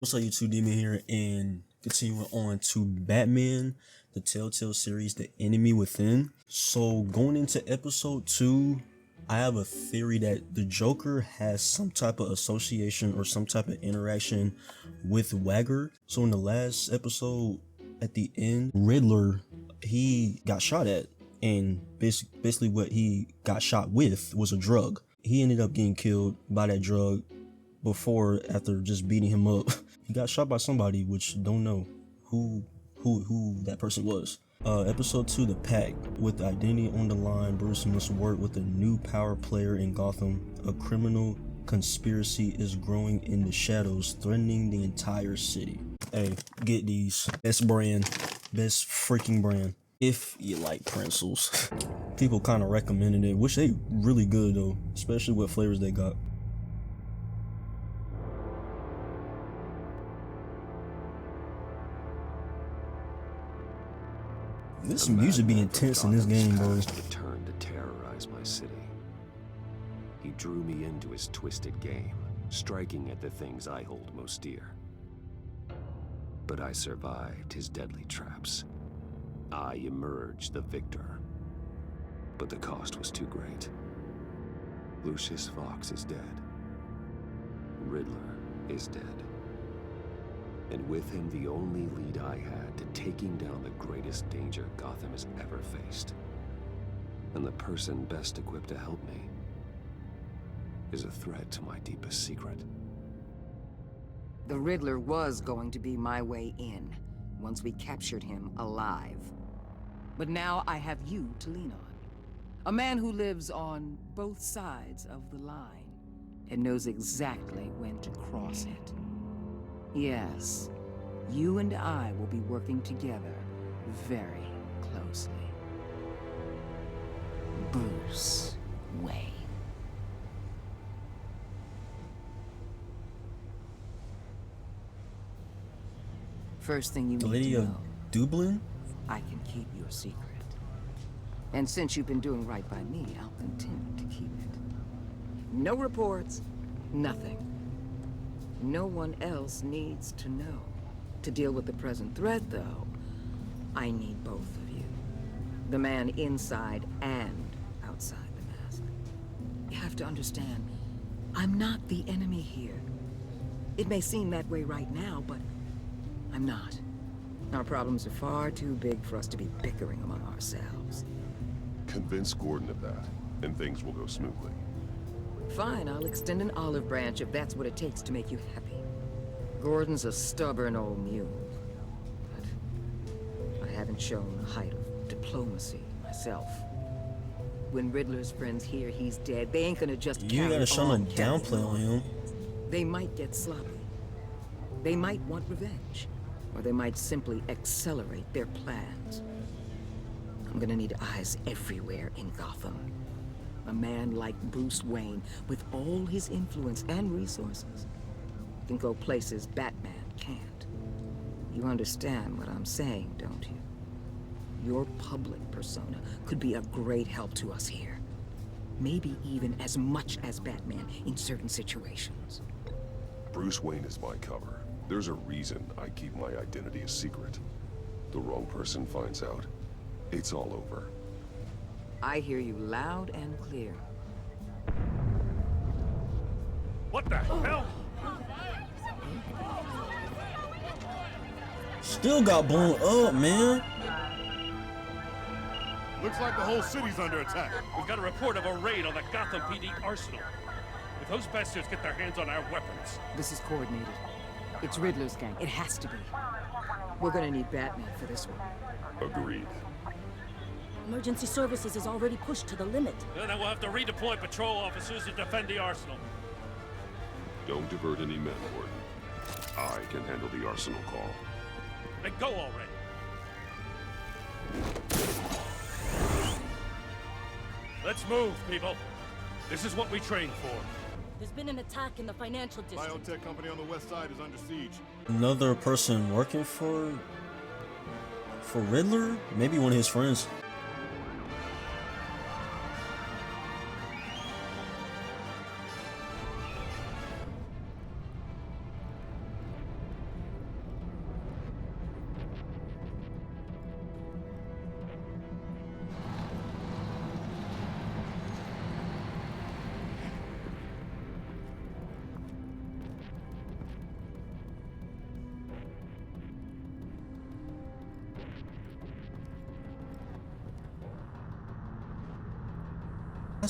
What's up, YouTube? Demon here, and continuing on to Batman, the Telltale series, The Enemy Within. So going into episode 2, I have a theory that the Joker has some type of association or some type of interaction with Wagger. So in the last episode, at the end, Riddler, he got shot at, and basically what he got shot with was a drug. He ended up getting killed by that drug after just beating him up. He got shot by somebody, which don't know who that person was. Episode 2, The Pact. With the identity on the line, Bruce must work with a new power player in Gotham. A criminal conspiracy is growing in the shadows, threatening the entire city. Hey, get these. Best freaking brand. If you like pretzels. People kind of recommended it, which they really good though, especially what flavors they got. This music be intense in this game, bro. Returned to terrorize my city. He drew me into his twisted game, striking at the things I hold most dear. But I survived his deadly traps. I emerged the victor. But the cost was too great. Lucius Fox is dead. Riddler is dead. And with him, the only lead I had to taking down the greatest danger Gotham has ever faced. And the person best equipped to help me is a threat to my deepest secret. The Riddler was going to be my way in, once we captured him alive. But now I have you to lean on. A man who lives on both sides of the line and knows exactly when to cross it. Yes, you and I will be working together very closely. Bruce Wayne. First thing you need to know. Lady of Dublin? I can keep your secret. And since you've been doing right by me, I'll continue to keep it. No reports, nothing. No one else needs to know. To deal with the present threat, though, I need both of you. The man inside and outside the mask. You have to understand, I'm not the enemy here. It may seem that way right now, but I'm not. Our problems are far too big for us to be bickering among ourselves. Convince Gordon of that, and things will go smoothly. Fine, I'll extend an olive branch if that's what it takes to make you happy. Gordon's a stubborn old mule, but I haven't shown the height of diplomacy myself. When Riddler's friends hear he's dead, they ain't gonna just You gotta show no downplay on him. They might get sloppy. They might want revenge, or they might simply accelerate their plans. I'm gonna need eyes everywhere in Gotham. A man like Bruce Wayne, with all his influence and resources, can go places Batman can't. You understand what I'm saying, don't you? Your public persona could be a great help to us here. Maybe even as much as Batman in certain situations. Bruce Wayne is my cover. There's a reason I keep my identity a secret. The wrong person finds out, it's all over. I hear you loud and clear. What the hell? Still got blown up, man. Looks like the whole city's under attack. We've got a report of a raid on the Gotham PD arsenal. If those bastards get their hands on our weapons... This is coordinated. It's Riddler's gang. It has to be. We're gonna need Batman for this one. Agreed. Emergency services is already pushed to the limit. Then we'll have to redeploy patrol officers to defend the arsenal. Don't divert any men, Gordon. I can handle the arsenal call. Then go already. Let's move, people. This is what we trained for. There's been an attack in the financial district. Biotech company on the west side is under siege. Another person working for Riddler? Maybe one of his friends.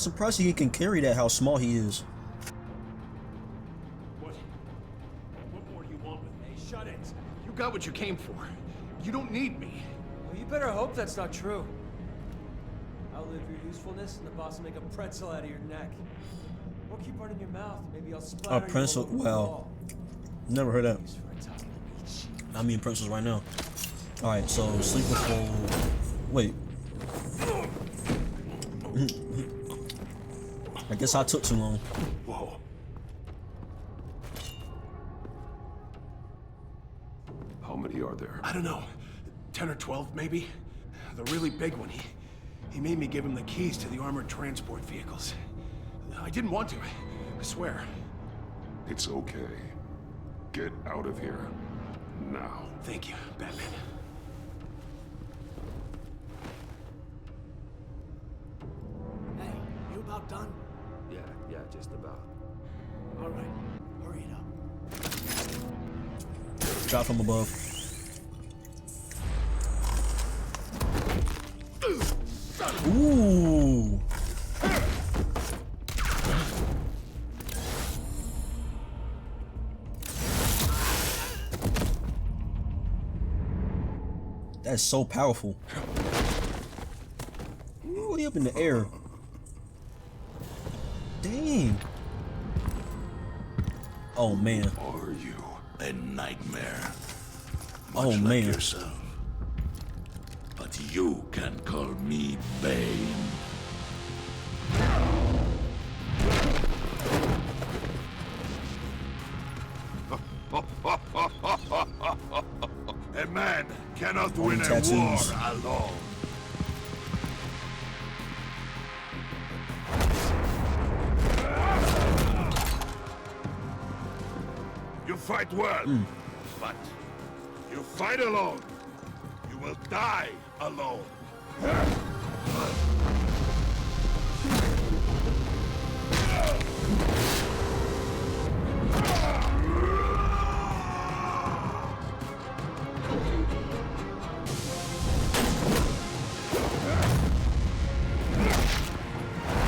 surprised he can carry that, how small he is. What more do you want with me? Hey, shut it. You got what you came for. You don't need me. Well, you better hope that's not true. Outlive your usefulness, and the boss will make a pretzel out of your neck. Or keep running your mouth, maybe I'll splatter you pretzel? all over the Wow. wall. Never heard that. Use for a top of the meat sheet. I'm eating pretzels right now. Alright, so sleeper fold. Wait. I guess I took too long. Whoa. How many are there? I don't know. 10 or 12, maybe? The really big one, he made me give him the keys to the armored transport vehicles. I didn't want to, I swear. It's okay. Get out of here. Now. Thank you, Batman. Hey, you about done? Yeah, just about. All right, hurry it up. Drop from above. Ooh. That's so powerful. Ooh, he up in the air. Dang. Oh man. Are you a nightmare? Oh, Much like man. yourself. But you can call me Bane. A man cannot win a war tattoos. alone. You fight well, but you fight alone. You will die alone.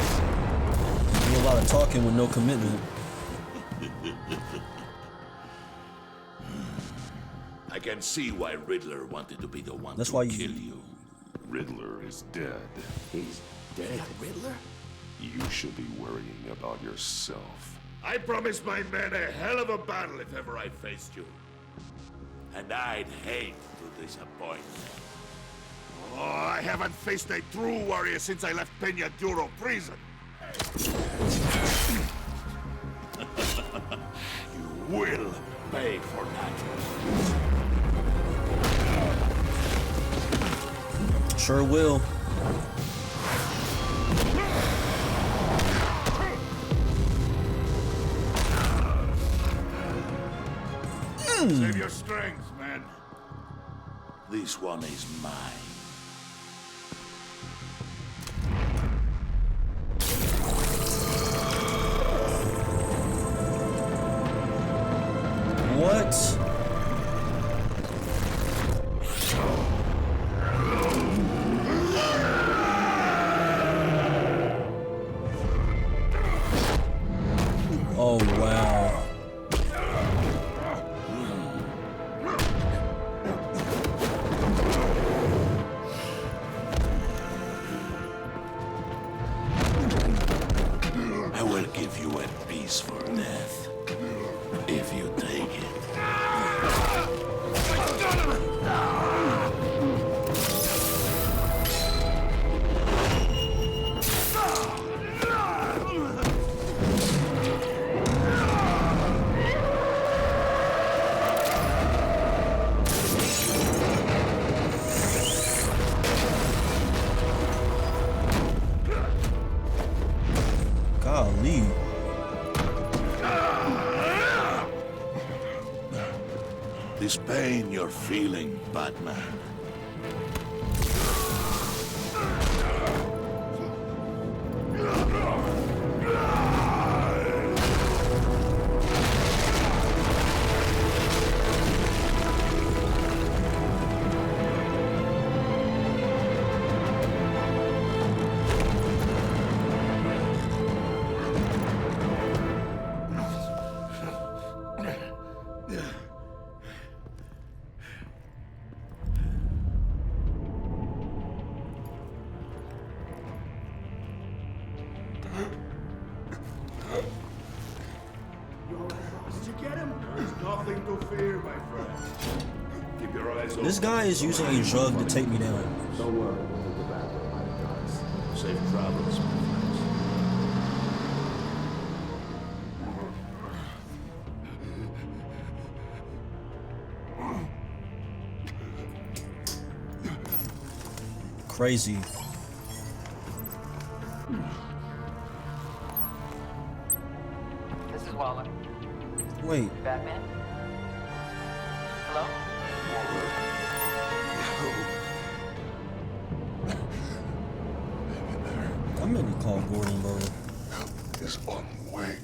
Do a lot of talking with no commitment. I can see why Riddler wanted to be the one That's to why kill you. Riddler is dead. He's dead. Riddler? You should be worrying about yourself. I promised my men a hell of a battle if ever I faced you. And I'd hate to disappoint. Oh, I haven't faced a true warrior since I left Peña Duro prison. You will pay for that. Sure will. Save your strength, man. This one is mine. What? Oh, wow. I will give you a peaceful death. If you take it. Golly. This pain you're feeling, Batman. This guy is using a drug to take me down. Don't worry, we'll hit the bathroom by the docks. Safe travels, my friends. Crazy. This is Waller. Wait. Batman? Hello? I'm gonna call Gordon, bro. Is on the way.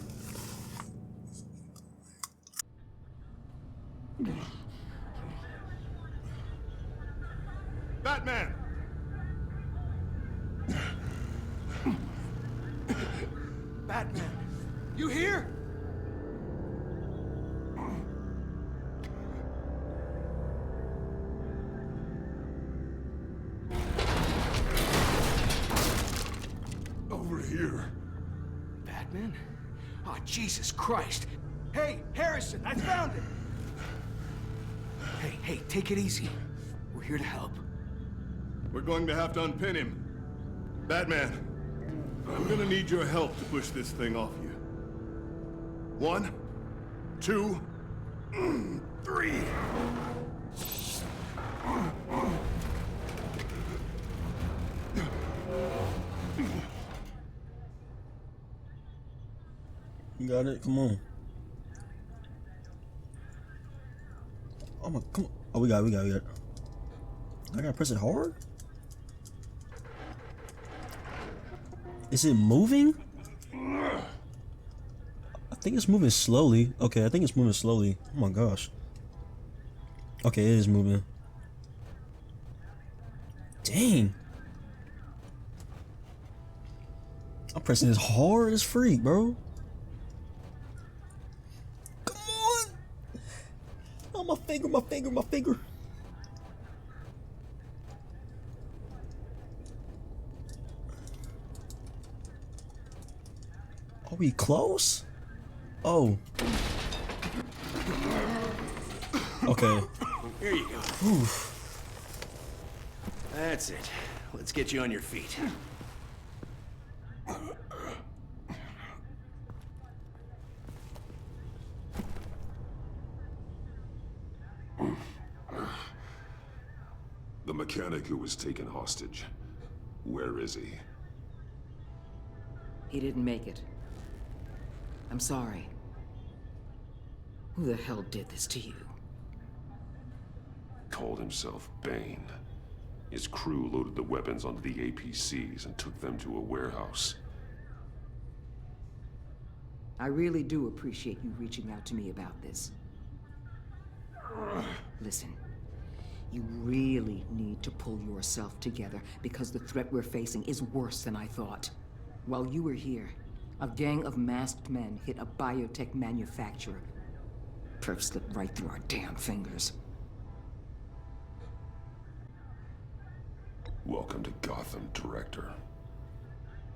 Batman! Batman, you here? Over here. Batman? Oh, Jesus Christ. Hey, Harrison, I found it. Hey, take it easy. We're here to help. We're going to have to unpin him. Batman, I'm gonna need your help to push this thing off you. 1, 2, 3. You got it? Come on. Oh my, come on. Oh, we got it. I gotta press it hard? Is it moving? I think it's moving slowly. Okay, I think it's moving slowly. Oh my gosh. Okay, it is moving. Dang. I'm pressing this hard as freak, bro. Come on. Oh, my finger. Are we close? Oh. Okay. Here you go. Oof. That's it. Let's get you on your feet. The mechanic who was taken hostage. Where is he? He didn't make it. I'm sorry. Who the hell did this to you? Called himself Bane. His crew loaded the weapons onto the APCs and took them to a warehouse. I really do appreciate you reaching out to me about this. Listen, you really need to pull yourself together because the threat we're facing is worse than I thought. While you were here, a gang of masked men hit a biotech manufacturer. Perp slipped right through our damn fingers. Welcome to Gotham, Director.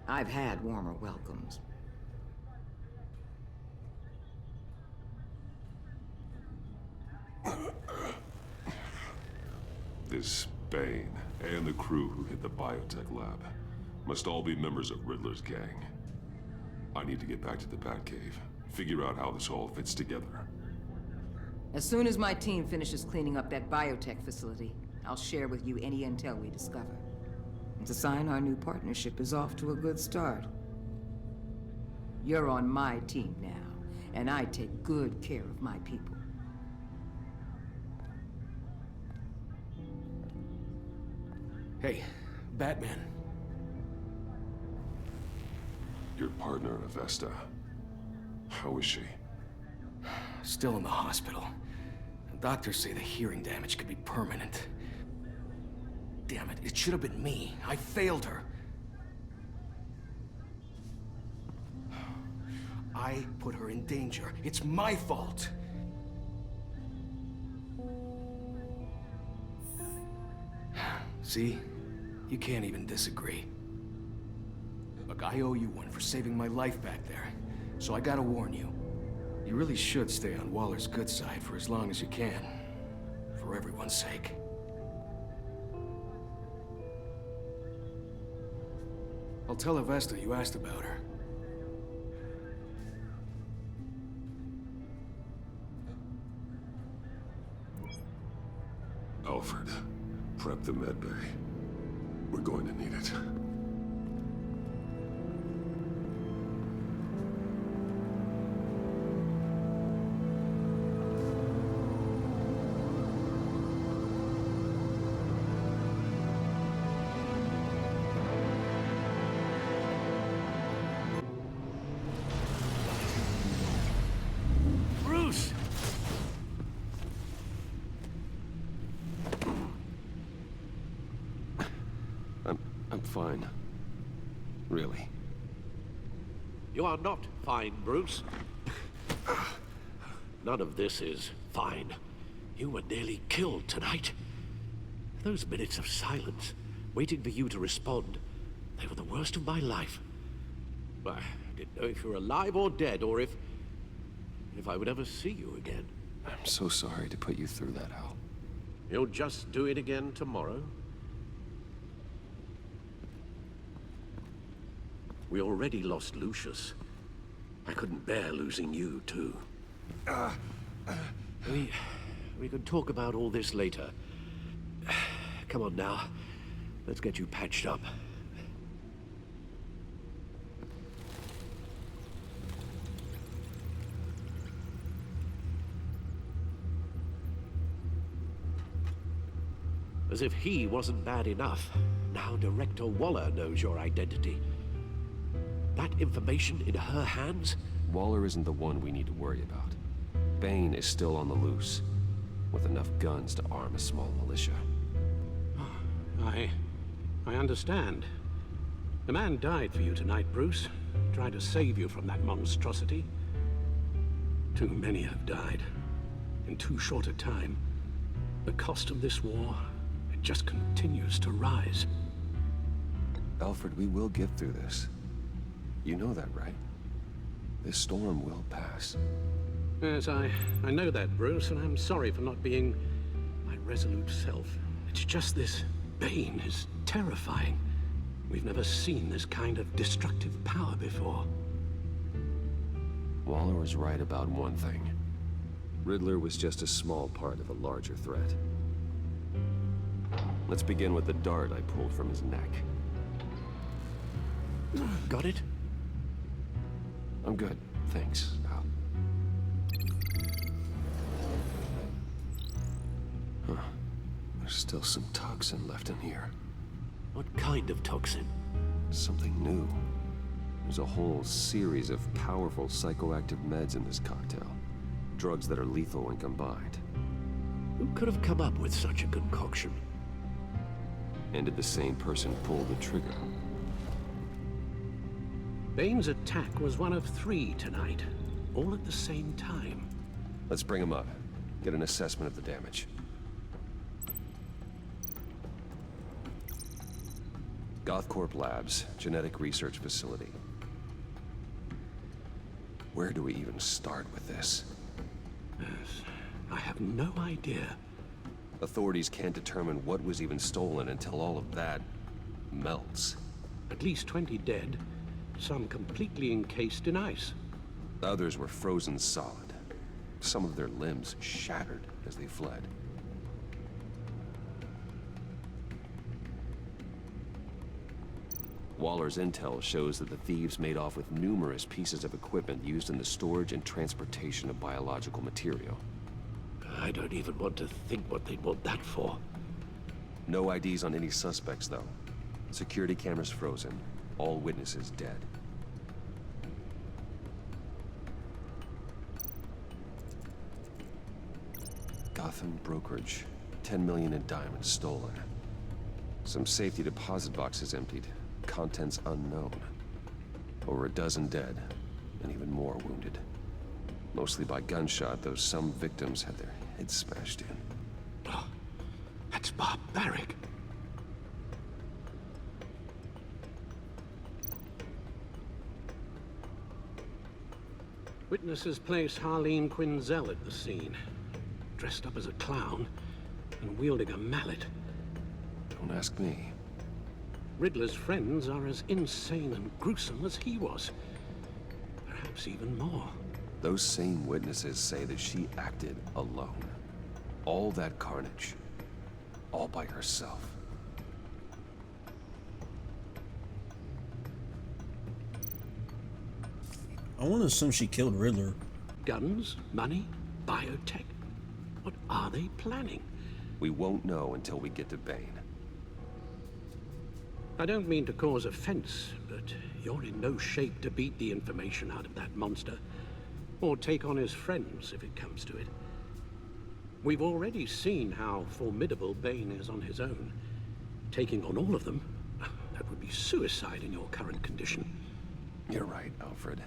I've had warmer welcomes. This Bane and the crew who hit the biotech lab must all be members of Riddler's gang. I need to get back to the Batcave, figure out how this all fits together. As soon as my team finishes cleaning up that biotech facility, I'll share with you any intel we discover. And to sign our new partnership is off to a good start. You're on my team now, and I take good care of my people. Hey, Batman. Your partner, Avesta. How is she? Still in the hospital. Doctors say the hearing damage could be permanent. Damn it, it should have been me. I failed her. I put her in danger. It's my fault. See? You can't even disagree. Look, I owe you one for saving my life back there. So I gotta warn you. You really should stay on Waller's good side for as long as you can. for everyone's sake. I'll tell Avesta you asked about her. Alfred, prep the med bay. We're going to need it. Bruce! I'm fine. Really. You are not fine, Bruce. None of this is fine. You were nearly killed tonight. Those minutes of silence, waiting for you to respond, they were the worst of my life. I didn't know if you were alive or dead, or if I would ever see you again. I'm so sorry to put you through that, Al. You'll just do it again tomorrow? We already lost Lucius. I couldn't bear losing you, too. We can talk about all this later. Come on now. Let's get you patched up. As if he wasn't bad enough, now Director Waller knows your identity. That information in her hands? Waller isn't the one we need to worry about. Bane is still on the loose, with enough guns to arm a small militia. I understand. The man died for you tonight, Bruce. Tried to save you from that monstrosity. Too many have died. In too short a time. The cost of this war, it just continues to rise. Alfred, we will get through this. You know that, right? This storm will pass. Yes, I know that, Bruce, and I'm sorry for not being my resolute self. It's just this Bane is terrifying. We've never seen this kind of destructive power before. Waller was right about one thing. Riddler was just a small part of a larger threat. Let's begin with the dart I pulled from his neck. Got it? I'm good, thanks, Al. Huh. There's still some toxin left in here. What kind of toxin? Something new. There's a whole series of powerful psychoactive meds in this cocktail. Drugs that are lethal when combined. Who could have come up with such a concoction? And did the same person pull the trigger? Bane's attack was one of 3 tonight, all at the same time. Let's bring him up. Get an assessment of the damage. Gothcorp Labs, genetic research facility. Where do we even start with this? Yes, I have no idea. Authorities can't determine what was even stolen until all of that melts. At least 20 dead, some completely encased in ice. Others were frozen solid. Some of their limbs shattered as they fled. Waller's intel shows that the thieves made off with numerous pieces of equipment used in the storage and transportation of biological material. I don't even want to think what they'd want that for. No IDs on any suspects, though. Security cameras frozen. All witnesses dead. Gotham brokerage. 10 million in diamonds stolen. Some safety deposit boxes emptied. Contents unknown. Over a dozen dead, and even more wounded. Mostly by gunshot, though some victims had their heads smashed in. Oh, that's barbaric. Witnesses place Harleen Quinzel at the scene. Dressed up as a clown, and wielding a mallet. Don't ask me. Riddler's friends are as insane and gruesome as he was. Perhaps even more. Those same witnesses say that she acted alone. All that carnage. All by herself. I want to assume she killed Riddler. Guns, money, biotech. What are they planning? We won't know until we get to Bane. I don't mean to cause offense, but you're in no shape to beat the information out of that monster, or take on his friends if it comes to it. We've already seen how formidable Bane is on his own. Taking on all of them, that would be suicide in your current condition. You're right, Alfred.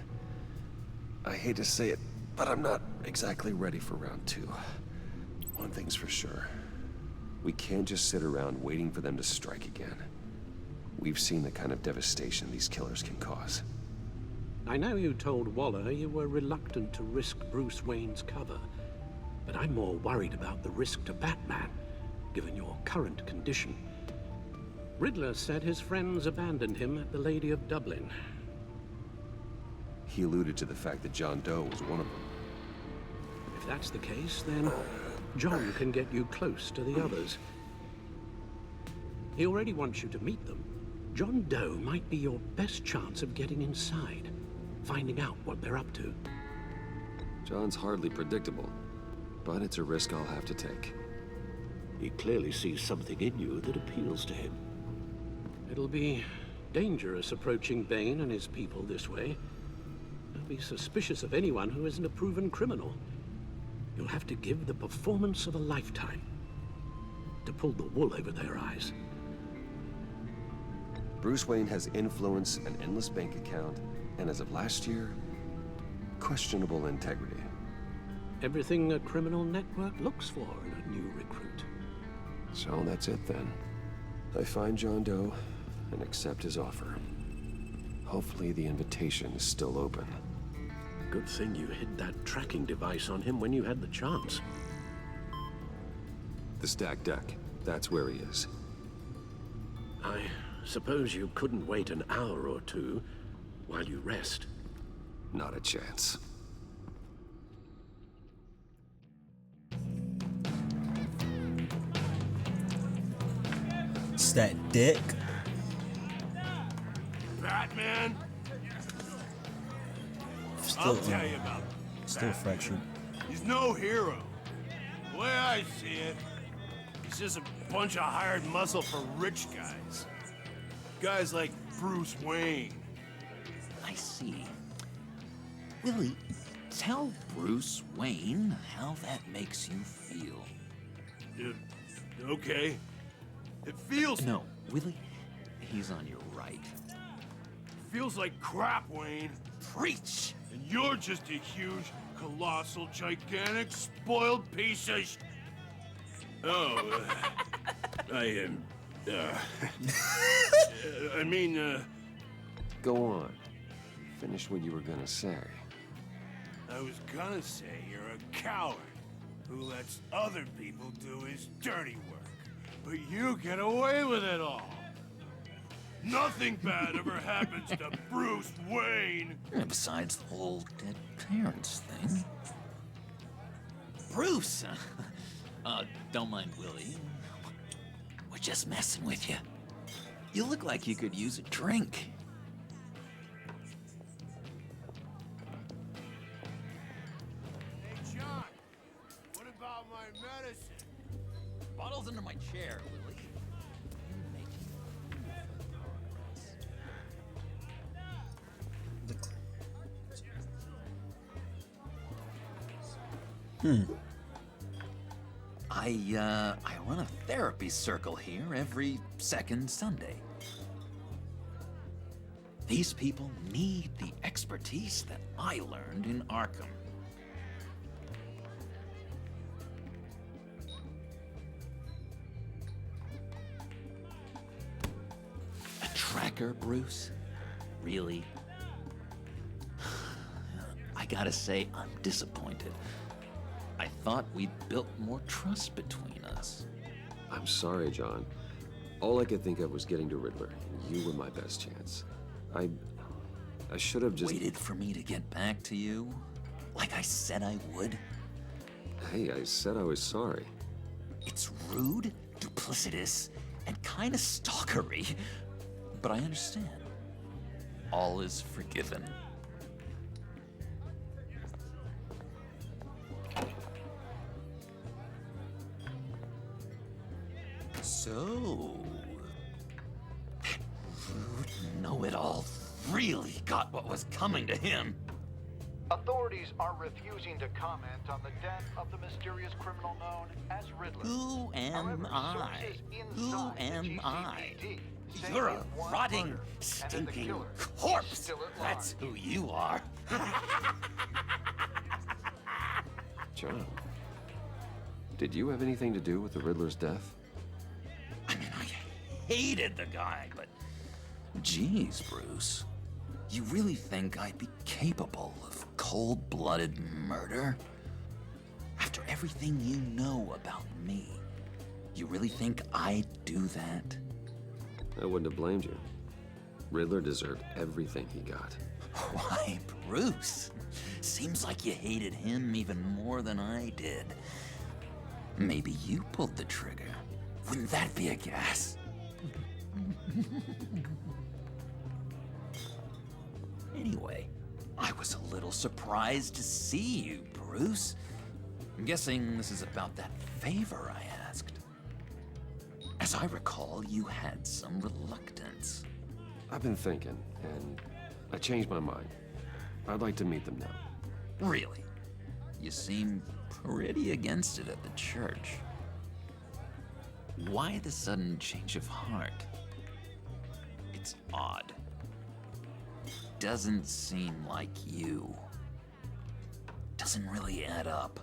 I hate to say it, but I'm not exactly ready for round 2. One thing's for sure. We can't just sit around waiting for them to strike again. We've seen the kind of devastation these killers can cause. I know you told Waller you were reluctant to risk Bruce Wayne's cover, but I'm more worried about the risk to Batman, given your current condition. Riddler said his friends abandoned him at the Lady of Dublin. He alluded to the fact that John Doe was one of them. If that's the case, then John can get you close to the others. He already wants you to meet them. John Doe might be your best chance of getting inside, finding out what they're up to. John's hardly predictable, but it's a risk I'll have to take. He clearly sees something in you that appeals to him. It'll be dangerous approaching Bane and his people this way. They'll be suspicious of anyone who isn't a proven criminal. You'll have to give the performance of a lifetime to pull the wool over their eyes. Bruce Wayne has influence, an endless bank account, and as of last year, questionable integrity. Everything a criminal network looks for in a new recruit. So that's it then. I find John Doe and accept his offer. Hopefully the invitation is still open. Good thing you hid that tracking device on him when you had the chance. The stacked deck, that's where he is. I suppose you couldn't wait an hour or two while you rest. Not a chance. It's that deck. Batman? Still, I'll tell you about still Batman. fractured. He's no hero. The way I see it, he's just a bunch of hired muscle for rich guys. Guys like Bruce Wayne. I see. Willie, tell Bruce Wayne how that makes you feel. Okay. It feels... No, Willie, he's on your right. Feels like crap, Wayne. Preach! And you're just a huge, colossal, gigantic, spoiled piece of Oh, I am... I mean, Go on. Finish what you were gonna say. I was gonna say you're a coward who lets other people do his dirty work. But you get away with it all. Nothing bad ever happens to Bruce Wayne. And besides the whole dead parents thing. Bruce! Don't mind Willie. We're just messing with you. You look like you could use a drink. Hey, John, what about my medicine? Bottle's under my chair, Willie. I run a therapy circle here every second Sunday. These people need the expertise that I learned in Arkham. A tracker, Bruce? Really? I gotta say, I'm disappointed. I thought we'd built more trust between us. I'm sorry, John. All I could think of was getting to Riddler. You were my best chance. I should have just... Waited for me to get back to you? Like I said I would? Hey, I said I was sorry. It's rude, duplicitous, and kinda stalkery. But I understand. All is forgiven. So... that rude know-it-all really got what was coming to him. Authorities are refusing to comment on the death of the mysterious criminal known as Riddler. Who am However, I? sources Who inside the am I? GCPD say You're a he was rotting, murdered, and that the stinking killer is corpse. still at That's large. who you are. John, did you have anything to do with the Riddler's death? I mean, I hated the guy, but... Geez, Bruce. You really think I'd be capable of cold-blooded murder? After everything you know about me, you really think I'd do that? I wouldn't have blamed you. Riddler deserved everything he got. Why, Bruce? Seems like you hated him even more than I did. Maybe you pulled the trigger. Wouldn't that be a gas? Anyway, I was a little surprised to see you, Bruce. I'm guessing this is about that favor I asked. As I recall, you had some reluctance. I've been thinking, and I changed my mind. I'd like to meet them now. Really? You seem pretty against it at the church. Why the sudden change of heart? It's odd. Doesn't seem like you. Doesn't really add up.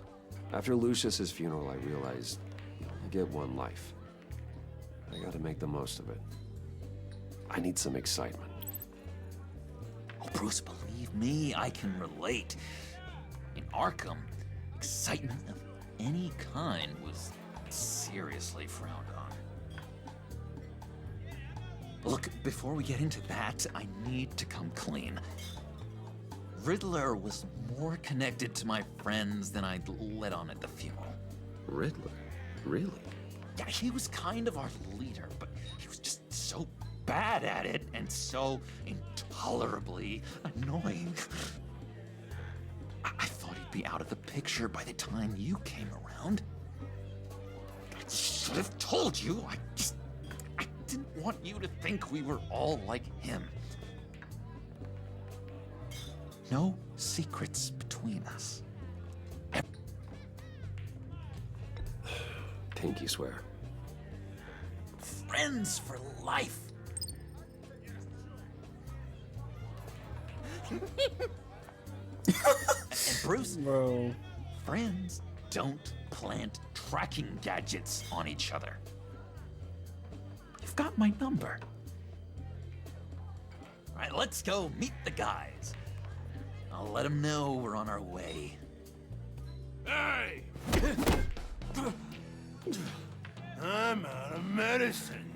After Lucius's funeral, I realized you only get one life. I gotta make the most of it. I need some excitement. Oh, Bruce, believe me, I can relate. In Arkham, excitement of any kind was seriously frowned on. Look, before we get into that, I need to come clean. Riddler was more connected to my friends than I'd let on at the funeral. Riddler? Really? Yeah, he was kind of our leader, but he was just so bad at it and so intolerably annoying. I thought he'd be out of the picture by the time you came around. I should have told you. I didn't want you to think we were all like him. No secrets between us. Pinky swear. Friends for life. And Bruce, bro, friends don't plant tracking gadgets on each other. You've got my number. All right, let's go meet the guys. I'll let them know we're on our way. Hey! I'm out of medicine.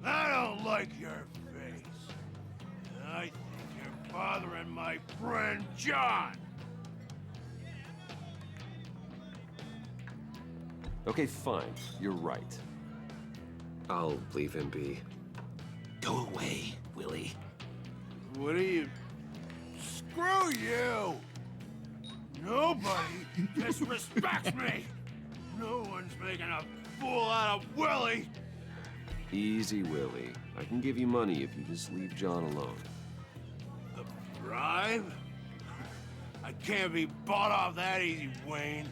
I don't like your face. I think you're bothering my friend John. Okay, fine. You're right. I'll leave him be. Go away, Willie. What are you... Screw you! Nobody disrespects me! No one's making a fool out of Willie! Easy, Willie. I can give you money if you just leave John alone. A bribe? I can't be bought off that easy, Wayne.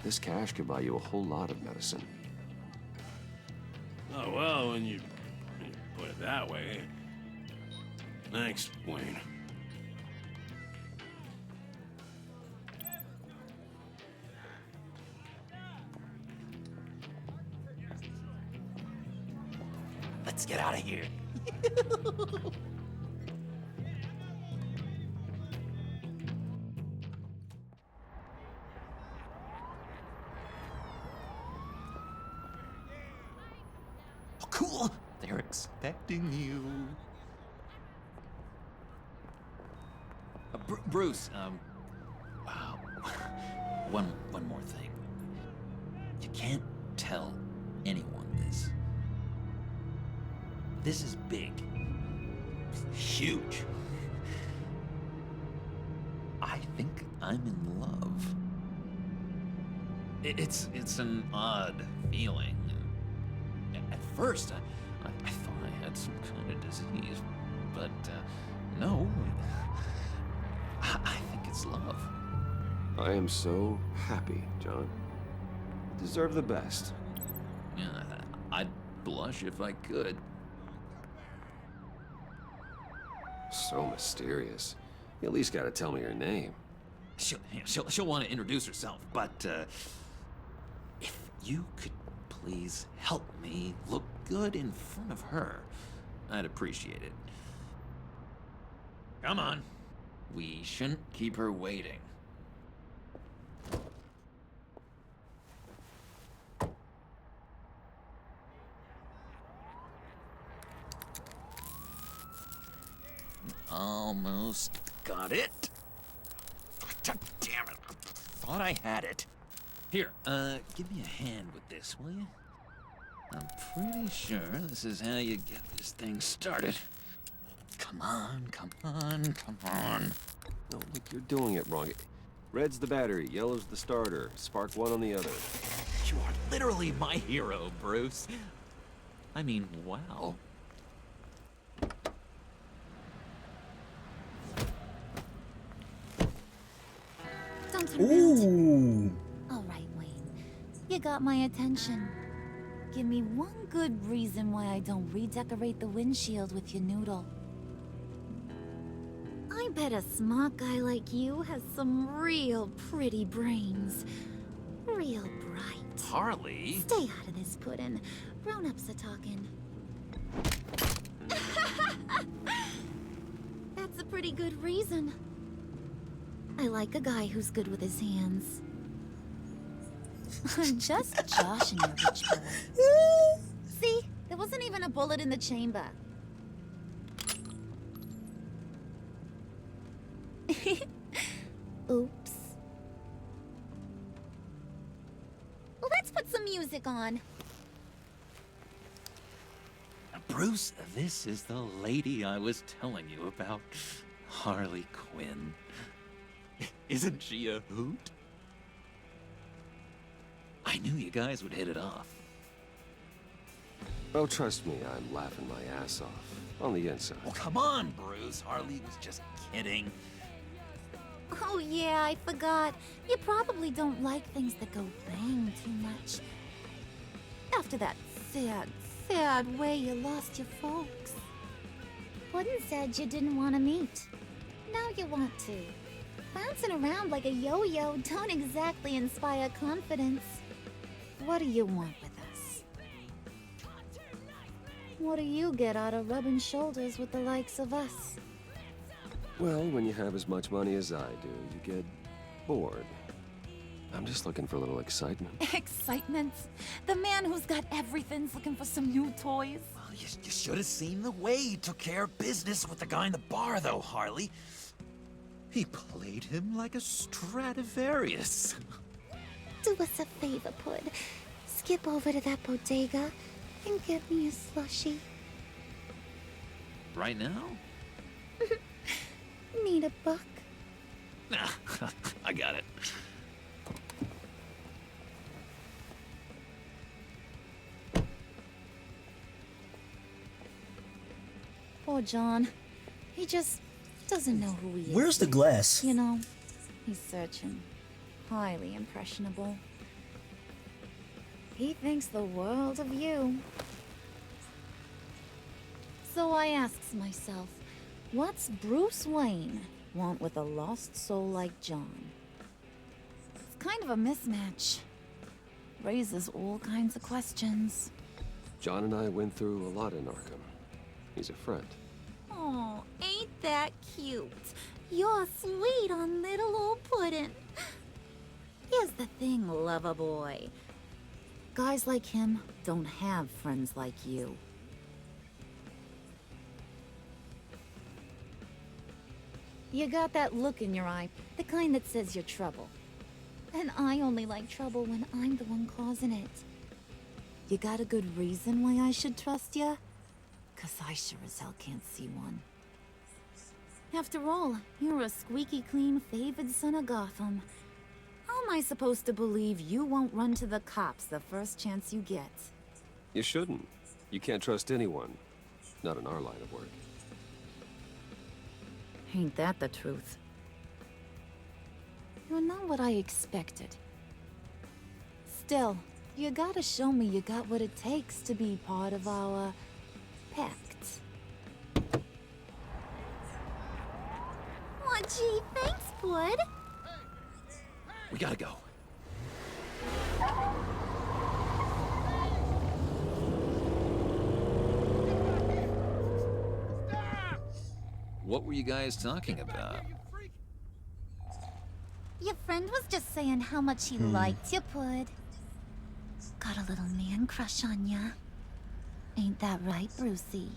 This cash could buy you a whole lot of medicine. Oh, well, when you put it that way. Thanks, Wayne. Let's get out of here. Oh, cool. They're expecting you. Bruce, wow. One more thing. You can't tell anyone this. This is big. Huge. I think I'm in love. It's an odd feeling. At first, I thought I had some kind of disease, but no. I think it's love. I am so happy, John. You deserve the best. Yeah, I'd blush if I could. So mysterious. You at least gotta tell me her name. She'll want to introduce herself, but if you could please help me look good in front of her, I'd appreciate it. Come on. We shouldn't keep her waiting. Almost got it. Damn it. Thought I had it. Here, give me a hand with this, will you? I'm pretty sure this is how you get this thing started. Come on, come on, come on. No, look, you're doing it wrong. Red's the battery, yellow's the starter. Spark one on the other. You are literally my hero, Bruce. I mean, wow. Don't turn around. All right, Wayne. You got my attention. Give me one good reason why I don't redecorate the windshield with your noodle. I bet a smart guy like you has some real pretty brains. Real bright. Harley? Stay out of this, Puddin'. Grown-ups are talking. That's a pretty good reason. I like a guy who's good with his hands. I'm just joshing you, rich boy. See? There wasn't even a bullet in the chamber. Oops. Well, let's put some music on. Bruce, this is the lady I was telling you about. Harley Quinn. Isn't she a hoot? I knew you guys would hit it off. Oh, trust me, I'm laughing my ass off. On the inside. Well, come on, Bruce. Harley was just kidding. Oh yeah, I forgot. You probably don't like things that go bang too much. After that sad way you lost your folks. Puddin' said you didn't want to meet. Now you want to. Bouncing around like a yo-yo don't exactly inspire confidence. What do you want with us? What do you get out of rubbing shoulders with the likes of us? Well, when you have as much money as I do, you get bored. I'm just looking for a little excitement. Excitement? The man who's got everything's looking for some new toys. Well, you should have seen the way he took care of business with the guy in the bar, though, Harley. He played him like a Stradivarius. Do us a favor, Pud. Skip over to that bodega and get me a slushie. Right now? Need a buck? Nah, I got it. Poor John. He just doesn't know who he is. Where's the glass? You know, he's searching. Highly impressionable. He thinks the world of you. So I asks myself, what's Bruce Wayne want with a lost soul like John? It's kind of a mismatch. Raises all kinds of questions. John and I went through a lot in Arkham. He's a friend. Oh, ain't that cute? You're sweet on little old Puddin'. Here's the thing, lover boy. Guys like him don't have friends like you. You got that look in your eye, the kind that says you're trouble. And I only like trouble when I'm the one causing it. You got a good reason why I should trust you? 'Cause I sure as hell can't see one. After all, you're a squeaky clean favored son of Gotham. How am I supposed to believe you won't run to the cops the first chance you get? You shouldn't. You can't trust anyone. Not in our line of work. Ain't that the truth? You're not what I expected. Still, you gotta show me you got what it takes to be part of our pact. Aw, gee, thanks, bud. We gotta go. What were you guys talking about? Your friend was just saying how much he liked you, bud. Got a little man crush on ya. Ain't that right, Brucey?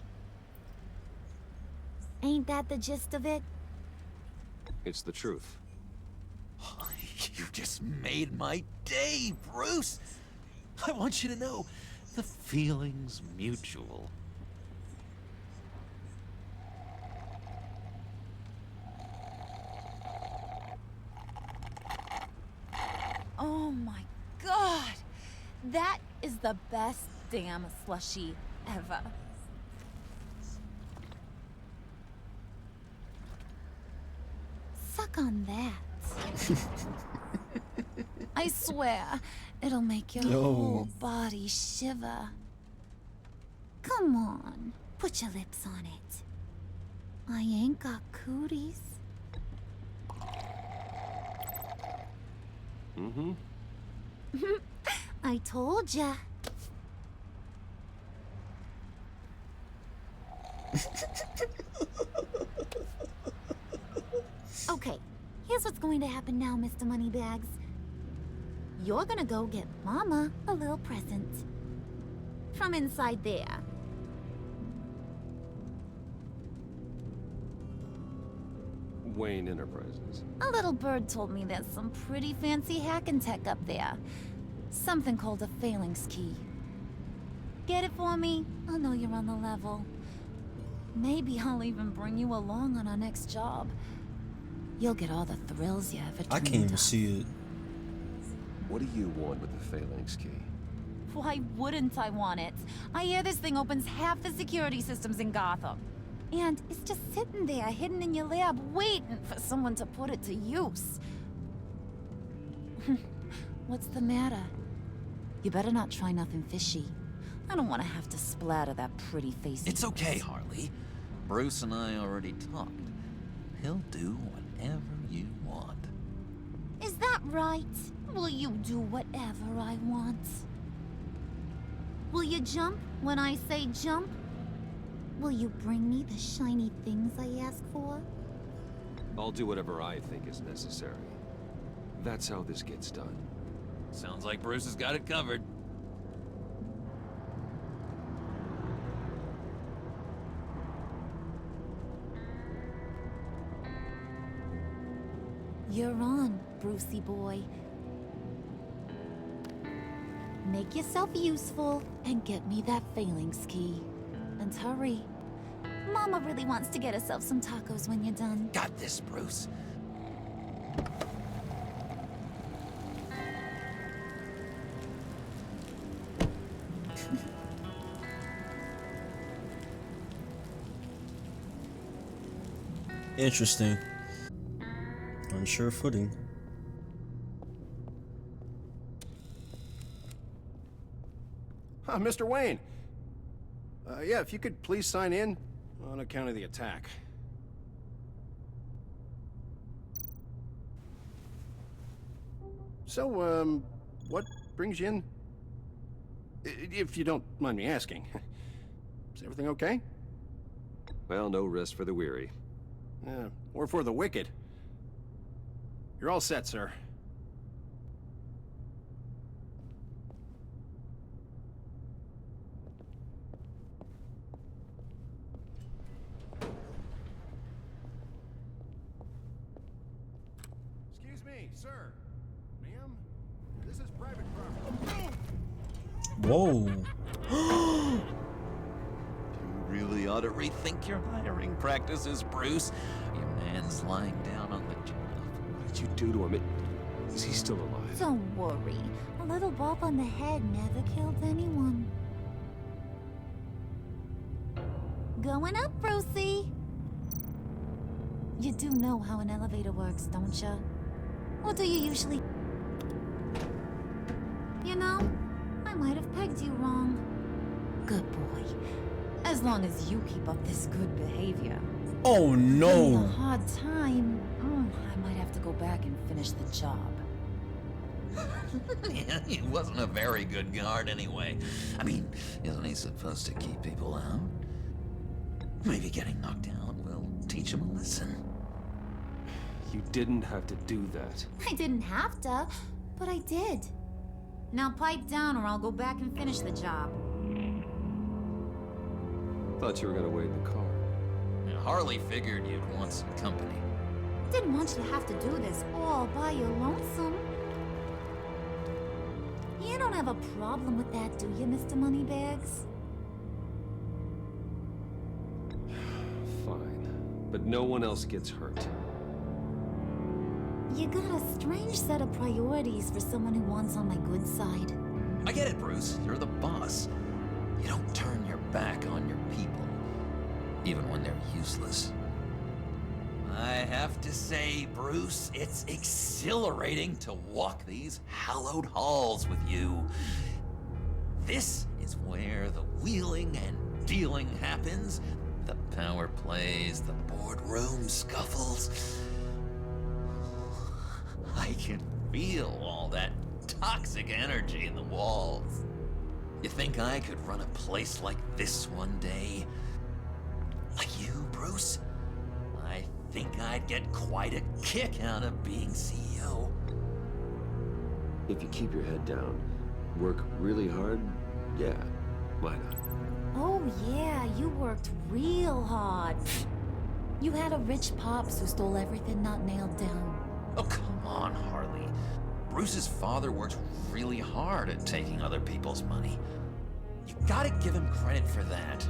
Ain't that the gist of it? It's the truth. You just made my day, Bruce! I want you to know, the feeling's mutual. Oh my god! That is the best damn slushie ever. Suck on that. I swear, it'll make your whole body shiver. Come on, put your lips on it. I ain't got cooties. Mm-hmm. I told ya. Okay, here's what's going to happen now, Mr. Moneybags. You're gonna go get Mama a little present. From inside there. Wayne Enterprises. A little bird told me there's some pretty fancy hacking tech up there. Something called a phalanx key. Get it for me? I'll know you're on the level. Maybe I'll even bring you along on our next job. You'll get all the thrills you ever dreamed I can't even of. see it. What do you want with the phalanx key? Why wouldn't I want it? I hear this thing opens half the security systems in Gotham. And it's just sitting there, hidden in your lab, waiting for someone to put it to use. What's the matter? You better not try nothing fishy. I don't want to have to splatter that pretty face. It's okay, Harley. Bruce and I already talked. He'll do whatever you want. Is that right? Will you do whatever I want? Will you jump when I say jump? Will you bring me the shiny things I ask for? I'll do whatever I think is necessary. That's how this gets done. Sounds like Bruce has got it covered. You're on, Brucey boy. Make yourself useful and get me that phalanx key. And hurry. Mama really wants to get herself some tacos when you're done. Got this, Bruce. Interesting. Unsure footing. Mr. Wayne. Yeah, if you could please sign in on account of the attack. So, what brings you in? If you don't mind me asking. Is everything okay? Well, no rest for the weary. Or for the wicked. You're all set, sir. me, sir. Ma'am, this is private property. Whoa. You really ought to rethink your hiring practices, Bruce. Your man's lying down on the job. What did you do to him? Is he still alive? Don't worry. A little bump on the head never killed anyone. Going up, Brucey. You do know how an elevator works, don't you? Or do you usually... You know, I might have pegged you wrong. Good boy. As long as you keep up this good behavior. Oh no! Having a hard time. I might have to go back and finish the job. Yeah, he wasn't a very good guard anyway. I mean, isn't he supposed to keep people out? Maybe getting knocked down will teach him a lesson. You didn't have to do that. I didn't have to, but I did. Now pipe down or I'll go back and finish the job. Thought you were gonna wait in the car. And Harley figured you'd want some company. Didn't want you to have to do this all by your lonesome. You don't have a problem with that, do you, Mr. Moneybags? Fine. But no one else gets hurt. You got a strange set of priorities for someone who wants on my good side. I get it, Bruce. You're the boss. You don't turn your back on your people, even when they're useless. I have to say, Bruce, it's exhilarating to walk these hallowed halls with you. This is where the wheeling and dealing happens, the power plays, the boardroom scuffles. I can feel all that toxic energy in the walls. You think I could run a place like this one day? Like you, Bruce? I think I'd get quite a kick out of being CEO. If you keep your head down, work really hard, yeah, why not? Oh yeah, you worked real hard. You had a rich pops who stole everything not nailed down. Oh, come on, Harley. Bruce's father worked really hard at taking other people's money. You gotta give him credit for that.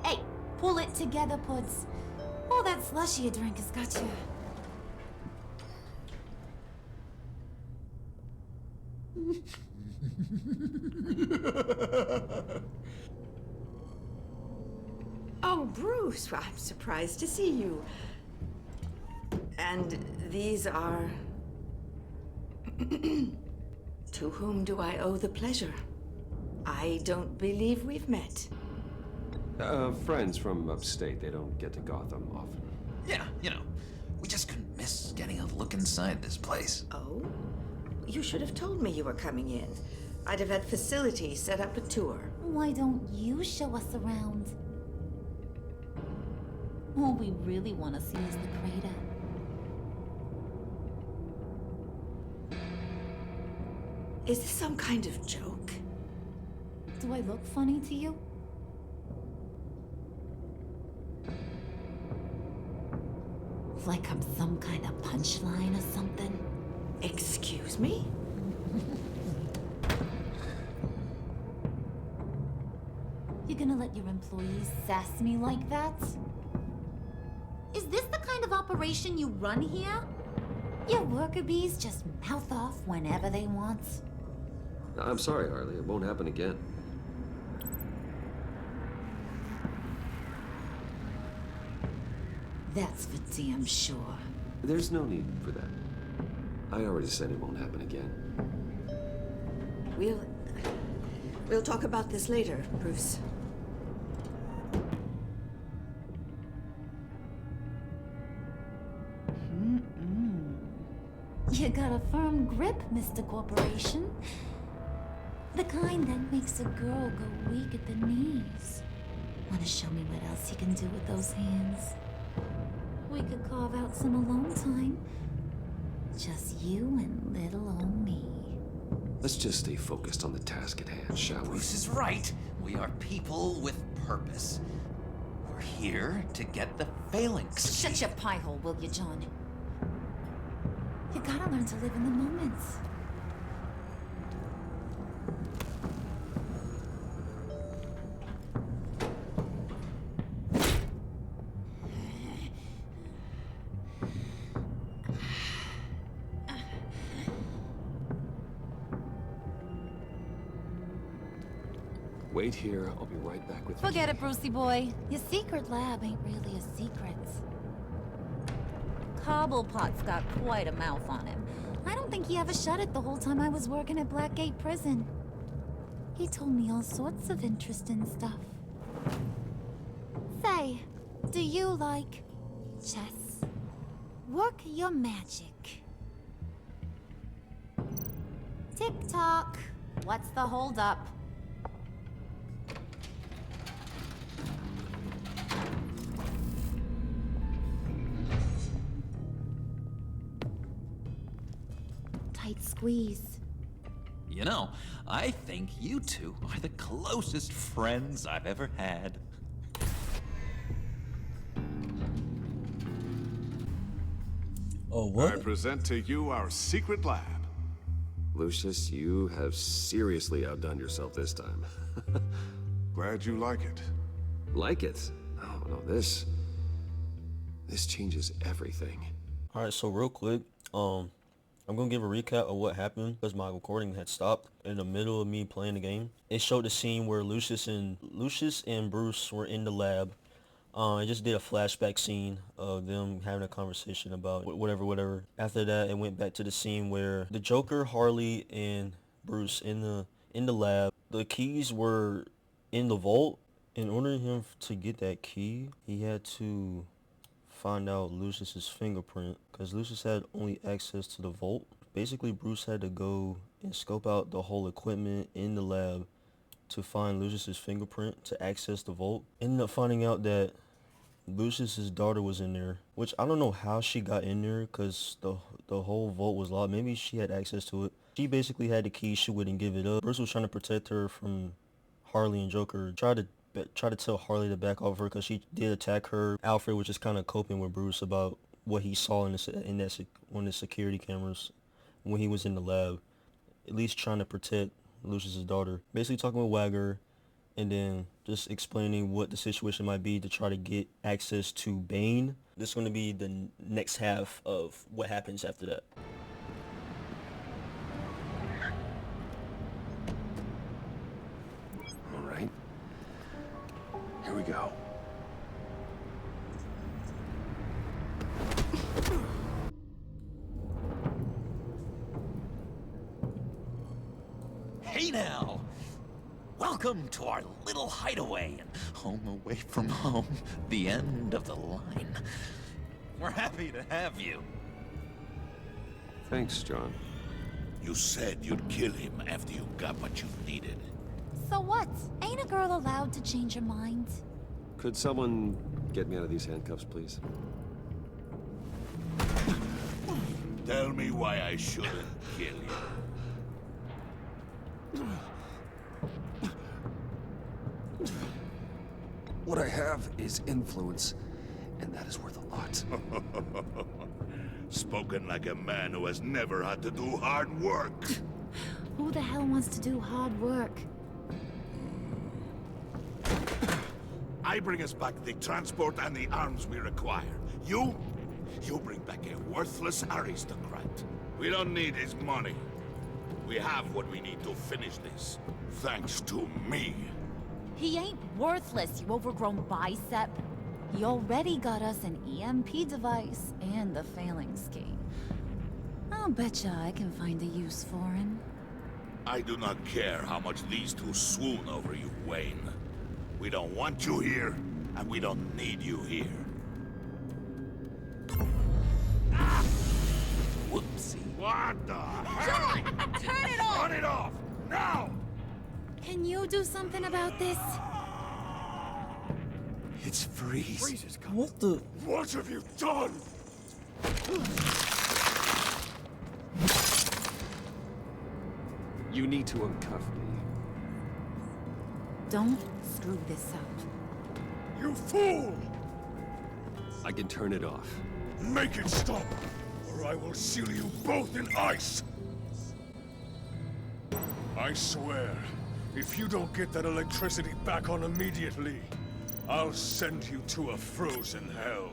Hey, pull it together, Puds. Oh, that slushy you drink has got you. Oh, Bruce, I'm surprised to see you. And these are... To whom do I owe the pleasure? I don't believe we've met. Friends from upstate. They don't get to Gotham often. Yeah, you know, we just couldn't miss getting a look inside this place. Oh? You should have told me you were coming in. I'd have had facilities set up a tour. Why don't you show us around? All we really want to see is the crater. Is this some kind of joke? Do I look funny to you? Like I'm some kind of punchline or something? Excuse me? You're gonna let your employees sass me like that? Is this the kind of operation you run here? Your worker bees just mouth off whenever they want. I'm sorry, Harley. It won't happen again. That's for damn sure. There's no need for that. I already said it won't happen again. We'll talk about this later, Bruce. You got a firm grip, Mr. Corporation. The kind that makes a girl go weak at the knees. Want to show me what else you can do with those hands? We could carve out some alone time. Just you and little old me. Let's just stay focused on the task at hand, shall we? Bruce is right. We are people with purpose. We're here to get the phalanx. Shut your pie hole, will you, John? You gotta learn to live in the moment. Wait here, I'll be right back with you. Forget it, Brucey boy. Your secret lab ain't really a secret. Cobblepot's got quite a mouth on him. I don't think he ever shut it the whole time I was working at Blackgate Prison. He told me all sorts of interesting stuff. Say, do you like chess? Work your magic. Tick-tock. What's the holdup? Tight squeeze. You know, I think you two are the closest friends I've ever had. Oh, what? I present to you our secret lab. Lucius, you have seriously outdone yourself this time. Glad you like it. Like it? Oh, no, this changes everything. Alright, so real quick, I'm gonna give a recap of what happened because my recording had stopped in the middle of me playing the game. It showed the scene where Lucius and Bruce were in the lab. It just did a flashback scene of them having a conversation about whatever. After that, it went back to the scene where the Joker, Harley, and Bruce in the lab. The keys were in the vault. In order for him to get that key, he had to find out Lucius's fingerprint because Lucius had only access to the vault. Basically, Bruce had to go and scope out the whole equipment in the lab to find Lucius's fingerprint to access the vault. Ended up finding out that Lucius's daughter was in there, which I don't know how she got in there because the whole vault was locked. Maybe she had access to it. She basically had the key. She wouldn't give it up. Bruce was trying to protect her from Harley and Joker. Tried to tell Harley to back off her because she did attack her. Alfred was just kind of coping with Bruce about what he saw on the security cameras when he was in the lab, at least trying to protect Lucius's daughter. Basically talking with Wagger and then just explaining what the situation might be to try to get access to Bane. This is going to be the next half of what happens after that. All right. Here we go. Hey now! Welcome to our little hideaway and home away from home, the end of the line. We're happy to have you. Thanks, John. You said you'd kill him after you got what you needed. So what? Ain't a girl allowed to change her mind? Could someone get me out of these handcuffs, please? Tell me why I shouldn't kill you. What I have is influence, and that is worth a lot. Spoken like a man who has never had to do hard work. Who the hell wants to do hard work? I bring us back the transport and the arms we require. You bring back a worthless aristocrat. We don't need his money. We have what we need to finish this. Thanks to me. He ain't worthless, you overgrown bicep. He already got us an EMP device and the phalanx key. I'll betcha I can find a use for him. I do not care how much these two swoon over you, Wayne. We don't want you here, and we don't need you here. Whoopsie. What the hell? John! Turn it off! Turn it off! Now! Can you do something about this? It's freeze. What the? What have you done? You need to uncuff me. Don't screw this up. You fool! I can turn it off. Make it stop, or I will seal you both in ice! I swear, if you don't get that electricity back on immediately, I'll send you to a frozen hell.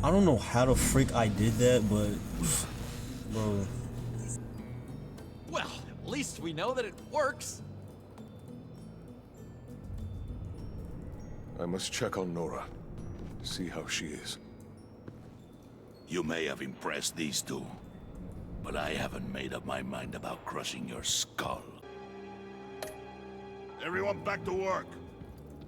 I don't know how the freak I did that, but bro. Well, at least we know that it works. I must check on Nora, see how she is. You may have impressed these two, but I haven't made up my mind about crushing your skull. Everyone back to work.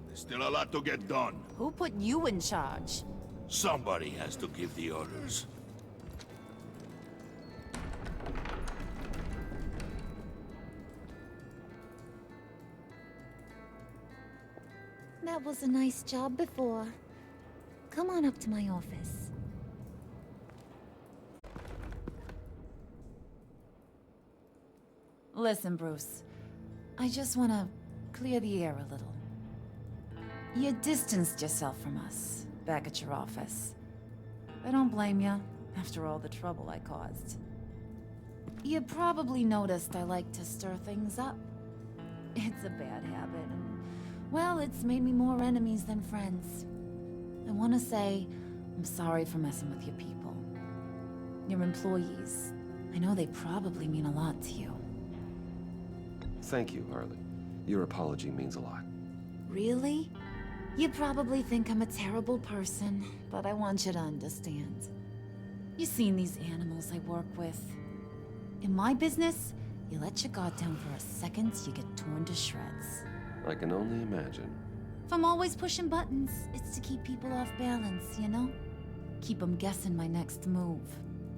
There's still a lot to get done. Who put you in charge? Somebody has to give the orders. That was a nice job before. Come on up to my office. Listen, Bruce. I just want to clear the air a little. You distanced yourself from us back at your office. I don't blame you, after all the trouble I caused. You probably noticed I like to stir things up. It's a bad habit, and, well, it's made me more enemies than friends. I want to say, I'm sorry for messing with your people. Your employees. I know they probably mean a lot to you. Thank you, Harley. Your apology means a lot. Really? You probably think I'm a terrible person, but I want you to understand. You've seen these animals I work with. In my business, you let your guard down for a second, you get torn to shreds. I can only imagine. If I'm always pushing buttons, it's to keep people off balance, you know? Keep them guessing my next move.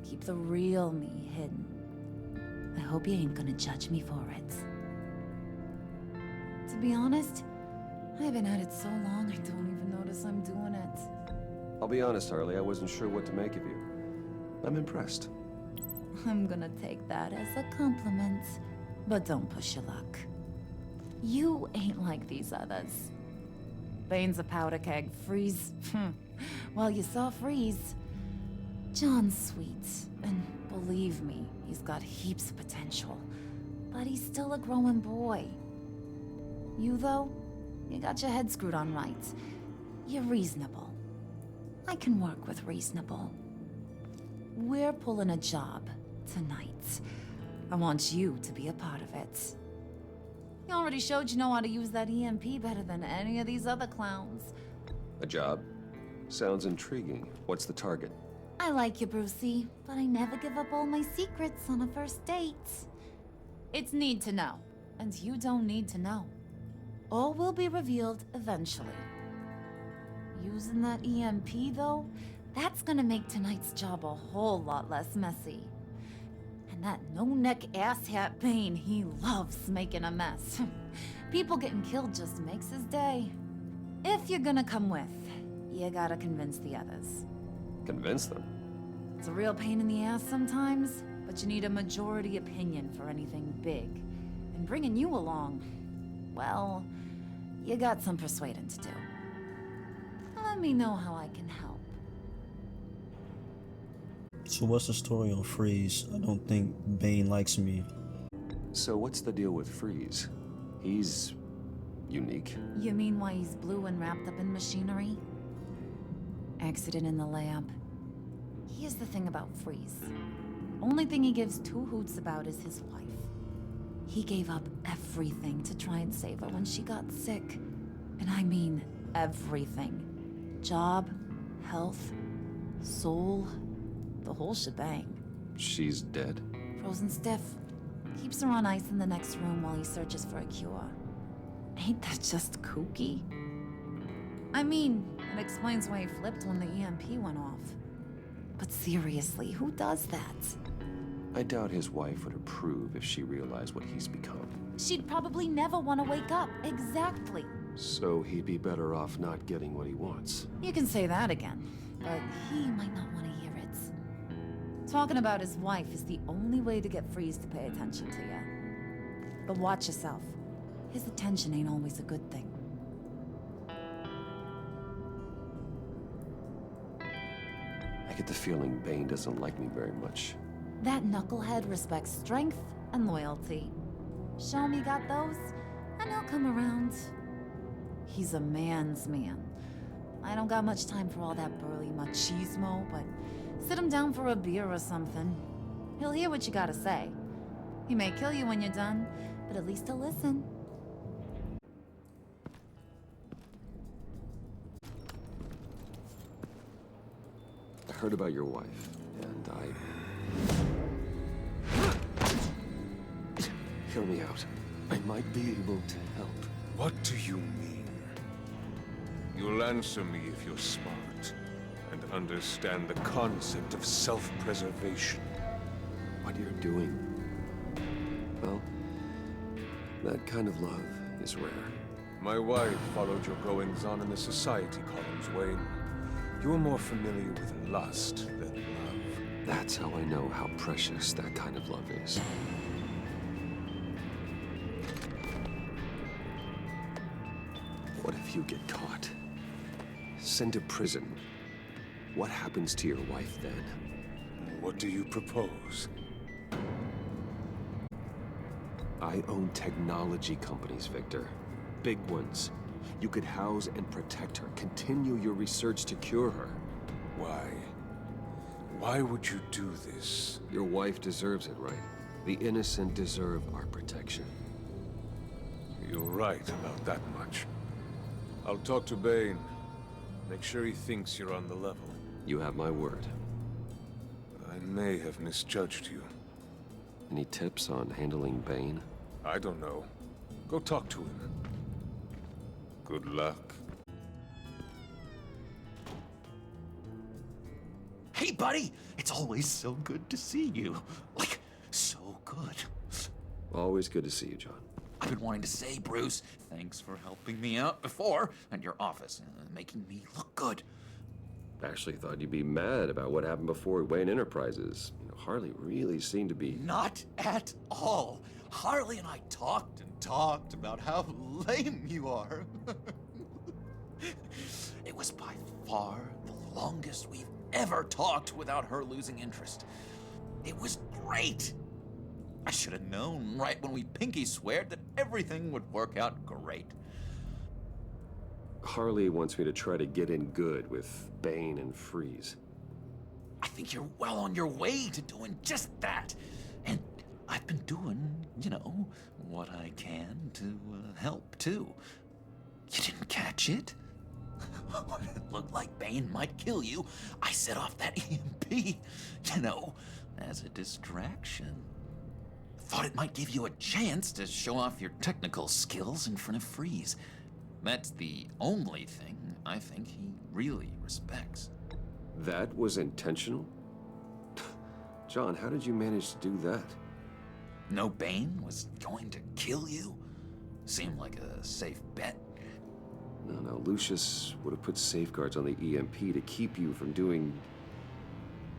Keep the real me hidden. I hope you ain't gonna judge me for it. To be honest, I've been at it so long I don't even notice I'm doing it. I'll be honest, Harley, I wasn't sure what to make of you. I'm impressed. I'm gonna take that as a compliment, but don't push your luck. You ain't like these others. Bane's a powder keg, Freeze. Well, you saw Freeze. John's sweet, and believe me, he's got heaps of potential. But he's still a growing boy. You, though, you got your head screwed on right. You're reasonable. I can work with reasonable. We're pulling a job tonight. I want you to be a part of it. You already showed you know how to use that EMP better than any of these other clowns. A job? Sounds intriguing. What's the target? I like you, Brucey, but I never give up all my secrets on a first date. It's need to know, and you don't need to know. All will be revealed eventually. Using that EMP, though, that's gonna make tonight's job a whole lot less messy. And that no-neck asshat Bane, he loves making a mess. People getting killed just makes his day. If you're gonna come with, you gotta convince the others. Convince them? It's a real pain in the ass sometimes, but you need a majority opinion for anything big. And bringing you along, well, you got some persuading to do. Let me know how I can help. So what's the story on Freeze? I don't think Bane likes me. So what's the deal with Freeze? He's unique. You mean why he's blue and wrapped up in machinery? Accident in the lab. Here's the thing about Freeze. Only thing he gives two hoots about is his wife. He gave up everything to try and save her when she got sick. And I mean everything. Job, health, soul, the whole shebang. She's dead? Frozen stiff. Keeps her on ice in the next room while he searches for a cure. Ain't that just kooky? I mean, it explains why he flipped when the EMP went off. But seriously, who does that? I doubt his wife would approve if she realized what he's become. She'd probably never want to wake up. Exactly. So he'd be better off not getting what he wants. You can say that again, but he might not want to hear it. Talking about his wife is the only way to get Freeze to pay attention to you. But watch yourself. His attention ain't always a good thing. I get the feeling Bane doesn't like me very much. That knucklehead respects strength and loyalty. Show me got those, and he'll come around. He's a man's man. I don't got much time for all that burly machismo, but sit him down for a beer or something. He'll hear what you gotta say. He may kill you when you're done, but at least he'll listen. I heard about your wife, and Hear me out. I might be able to help. What do you mean? You'll answer me if you're smart and understand the concept of self-preservation. What you're doing? Well, that kind of love is rare. My wife followed your goings-on in the society columns, Wayne. You're more familiar with lust than love. That's how I know how precious that kind of love is. What if you get caught? Sent to prison? What happens to your wife then? What do you propose? I own technology companies, Victor. Big ones. You could house and protect her. Continue your research to cure her. Why? Why would you do this? Your wife deserves it, right? The innocent deserve our protection. You're right about that much. I'll talk to Bane. Make sure he thinks you're on the level. You have my word. I may have misjudged you. Any tips on handling Bane? I don't know. Go talk to him. Good luck. Hey, buddy! It's always so good to see you. Like, so good. Always good to see you, John. I've been wanting to say, Bruce, thanks for helping me out before at your office, making me look good. Actually thought you'd be mad about what happened before Wayne Enterprises. You know, Harley really seemed to be... Not at all. Harley and I talked and talked about how lame you are. It was by far the longest we've ever talked without her losing interest. It was great. I should have known right when we pinky sweared that everything would work out great. Harley wants me to try to get in good with Bane and Freeze. I think you're well on your way to doing just that. And I've been doing, you know, what I can to help, too. You didn't catch it? When it looked like Bane might kill you, I set off that EMP, you know, as a distraction. Thought it might give you a chance to show off your technical skills in front of Freeze. That's the only thing I think he really respects. That was intentional? John, how did you manage to do that? No Bane was going to kill you? Seemed like a safe bet. No, Lucius would have put safeguards on the EMP to keep you from doing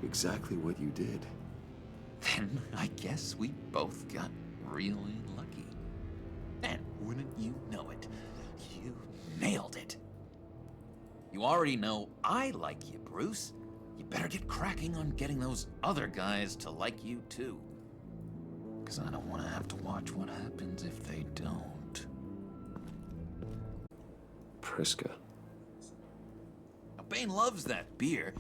exactly what you did. Then I guess we both got really lucky. And wouldn't you know it, you nailed it. You already know I like you, Bruce. You better get cracking on getting those other guys to like you too. Because I don't want to have to watch what happens if they don't. Priska. Now, Bane loves that beer.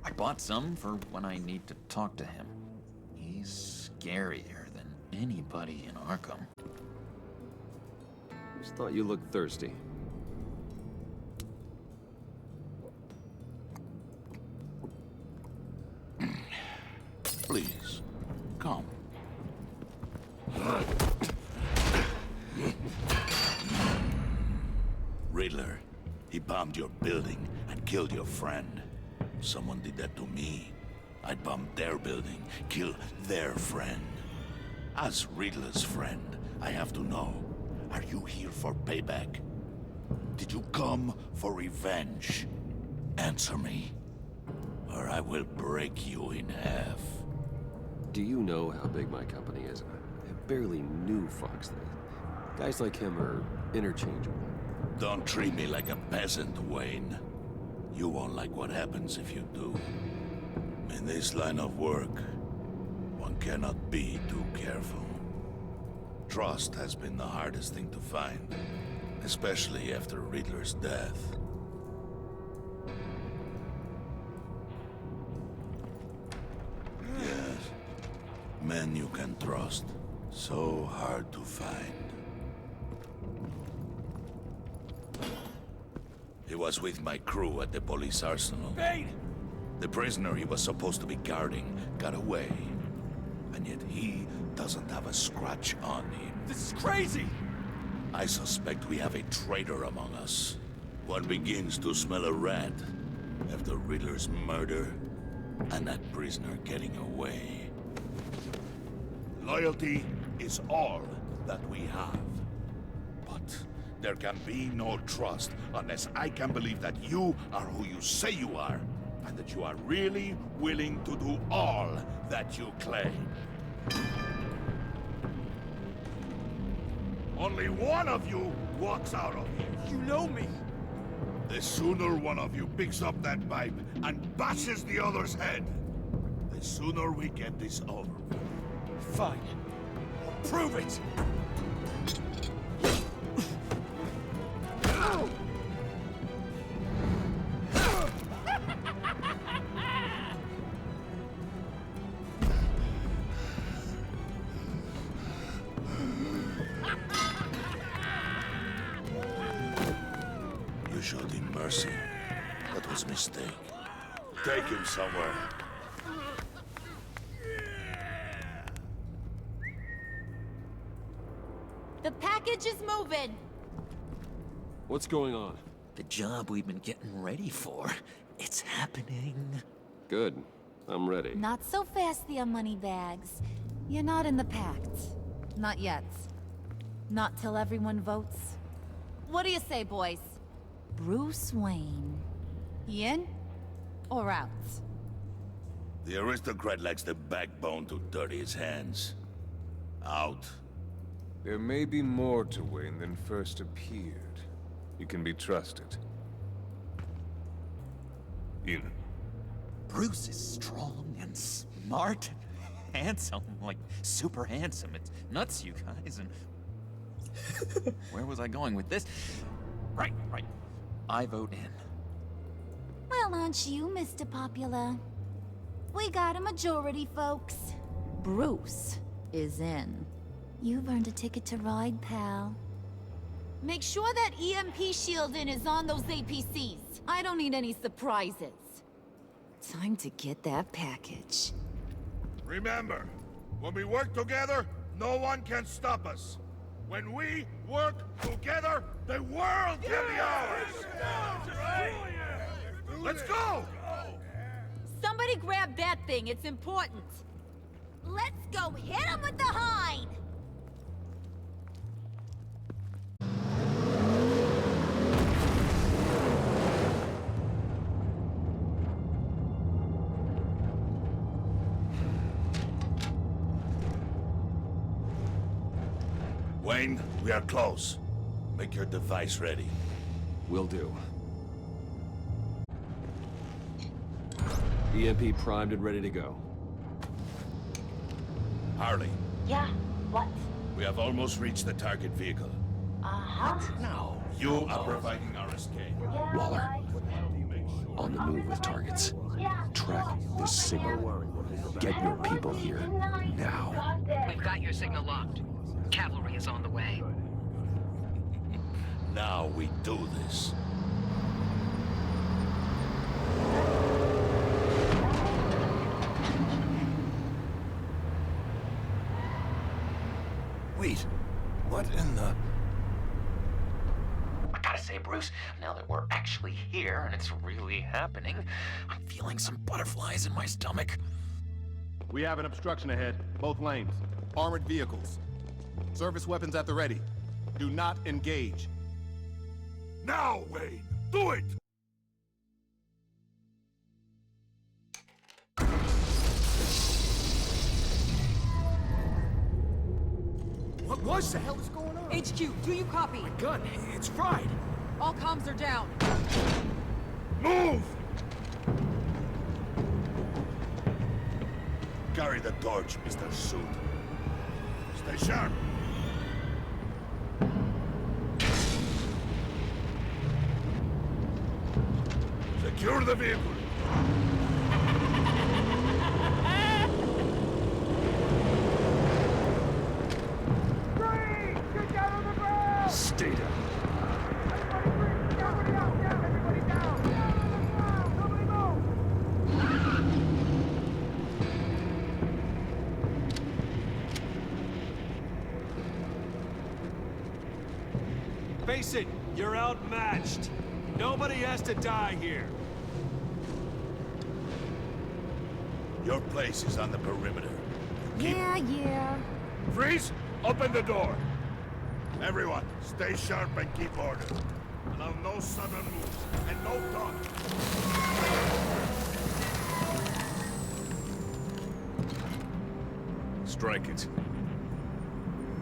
I bought some for when I need to talk to him. He's scarier than anybody in Arkham. Just thought you looked thirsty. bombed your building and killed your friend. Someone did that to me. I'd bomb their building, kill their friend. As Riddler's friend, I have to know, are you here for payback? Did you come for revenge? Answer me, or I will break you in half. Do you know how big my company is? I barely knew Fox then. Guys like him are interchangeable. Don't treat me like a peasant, Wayne. You won't like what happens if you do. In this line of work, one cannot be too careful. Trust has been the hardest thing to find, especially after Riddler's death. Yes, men you can trust. So hard to find. He was with my crew at the police arsenal. Bane! The prisoner he was supposed to be guarding got away. And yet he doesn't have a scratch on him. This is crazy! I suspect we have a traitor among us. One begins to smell a rat after Riddler's murder and that prisoner getting away. Loyalty is all that we have. But there can be no trust unless I can believe that you are who you say you are, and that you are really willing to do all that you claim. Only one of you walks out of here. You know me! The sooner one of you picks up that pipe and bashes the other's head, the sooner we get this over. Fine. I'll prove it! You showed him mercy. That was a mistake. Take him somewhere. The package is moving. What's going on? The job we've been getting ready for. It's happening. Good. I'm ready. Not so fast, the Moneybags. You're not in the pact. Not yet. Not till everyone votes. What do you say, boys? Bruce Wayne. He in or out? The aristocrat lacks the backbone to dirty his hands. Out. There may be more to Wayne than first appeared. You can be trusted. In. Bruce is strong and smart and handsome, like super handsome. It's nuts, you guys, and... Where was I going with this? Right. I vote in. Well, aren't you, Mr. Popular? We got a majority, folks. Bruce is in. You've earned a ticket to ride, pal. Make sure that EMP shielding is on those APCs. I don't need any surprises. Time to get that package. Remember, when we work together, no one can stop us. When we work together, the world can be ours! Let's go! Somebody grab that thing, it's important. Let's go hit him with the hide! Wayne, we are close. Make your device ready. Will do. EMP primed and ready to go. Harley. Yeah, what? We have almost reached the target vehicle. Uh-huh. Now, you are providing our escape. Waller, on the move with targets. Track this signal. Get your people here, now. We've got your signal locked. Cavalry is on the way. Now we do this. Wait, what in the... I gotta say, Bruce. Now that we're actually here and it's really happening, I'm feeling some butterflies in my stomach. We have an obstruction ahead, both lanes. Armored vehicles. Service weapons at the ready. Do not engage. Now, Wayne! Do it! What was that? What the hell is going on? HQ, do you copy? My gun, it's fried. All comms are down. Move! Carry the torch, Mr. Suit. Stay sharp. Secure the vehicle. Stay down. Face it, you're outmatched. Nobody has to die here. Your place is on the perimeter. Yeah. Freeze! Open the door! Everyone, stay sharp and keep order. Allow no sudden moves, and no talk. Strike it.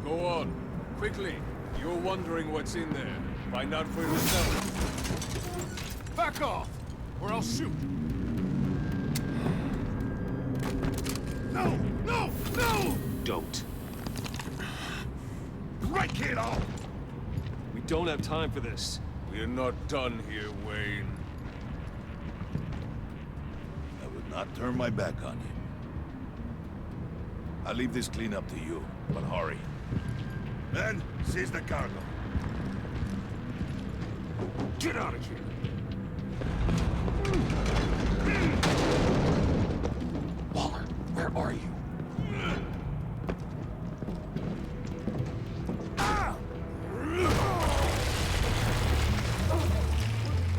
Go on, quickly. You're wondering what's in there. Find out for yourself. Back off, or I'll shoot. No! No! No! Don't. Right, kiddo! We don't have time for this. We're not done here, Wayne. I would not turn my back on you. I'll leave this cleanup to you, but hurry. Then, seize the cargo. Get out of here! Waller, where are you?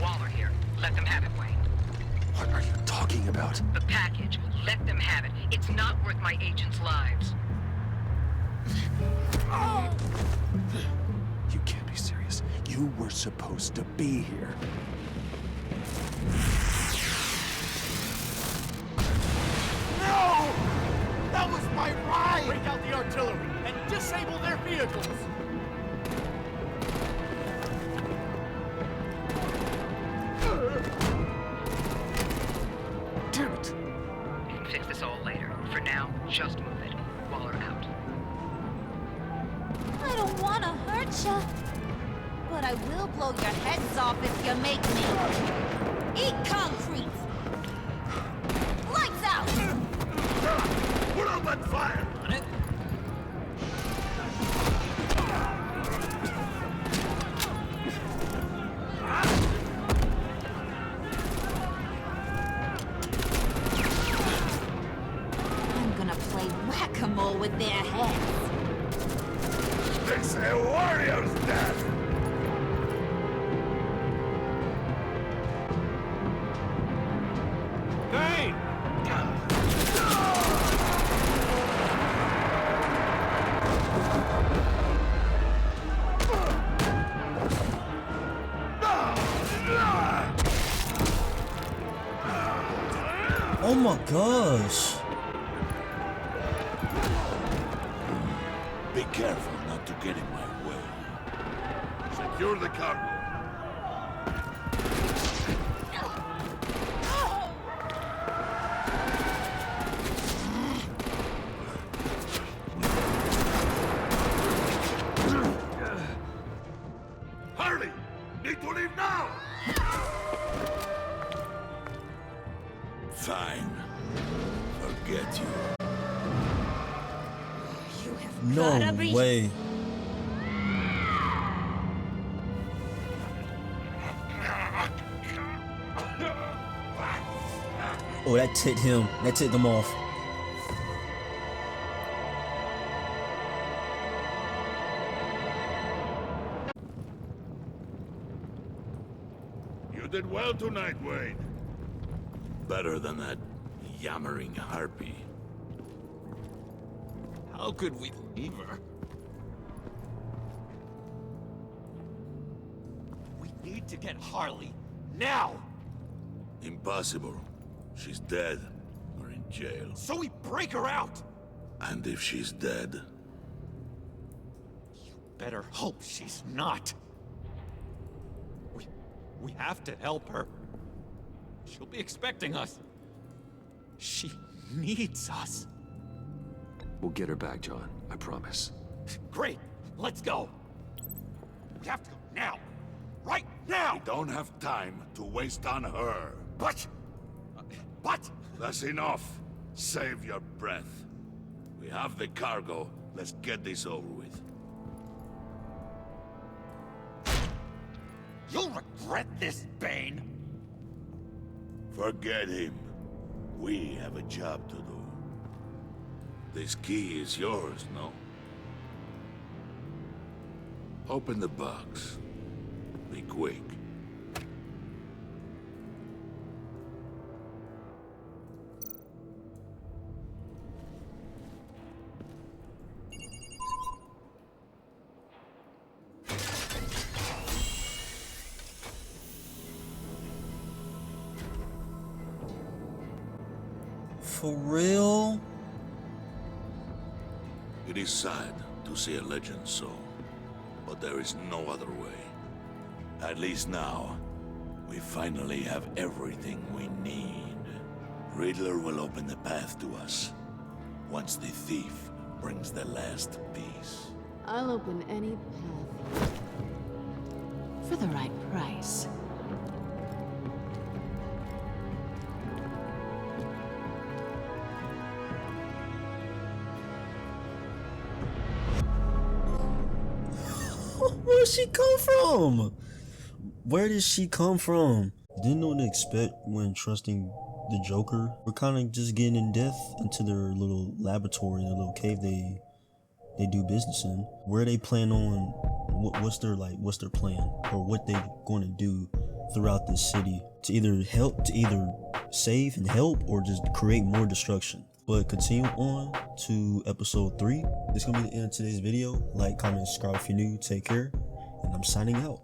Waller here. Let them have it, Wayne. What are you talking about? The package. Let them have it. It's not worth my agents' lives. You can't be serious. You were supposed to be here. No! That was my ride! Break out the artillery and disable their vehicles! Damn it! You can fix this all later. For now, just move it. Waller out. I don't want to hurt ya, but I will blow your heads off if you make me. Eat concrete! Lights out! Put out that fire! I'm gonna play whack-a-mole with their heads. It's a warrior's death! Dane! Oh my gosh. Be careful not to get in my way. Secure the cargo. Harley! Need to leave now! Fine. Forget you. No way. Oh, that ticked him. That ticked him off. well tonight, Wayne? Better than that yammering harpy. How could we leave her? We need to get Harley, now! Impossible. She's dead, or in jail. So we break her out! And if she's dead? You better hope she's not. We have to help her. She'll be expecting us. She needs us. We'll get her back, John. I promise. Great. Let's go. We have to go now. Right now! We don't have time to waste on her. But... That's enough. Save your breath. We have the cargo. Let's get this over with. You'll regret this, Bane! Forget him. We have a job to do. This key is yours, no? Open the box. Be quick. For real? It is sad to see a legend so, but there is no other way. At least now, we finally have everything we need. Riddler will open the path to us, once the thief brings the last piece. I'll open any path for the right price. Where did she come from? Where did she come from? Didn't know what to expect when trusting the Joker. We're kind of just getting in depth into their little laboratory, their little cave they do business in. Where they plan on, what's their plan, or what they going to do throughout this city to either save and help, or just create more destruction. But continue on to episode 3. This is gonna be the end of today's video. Like, comment, subscribe if you're new. Take care, and I'm signing out.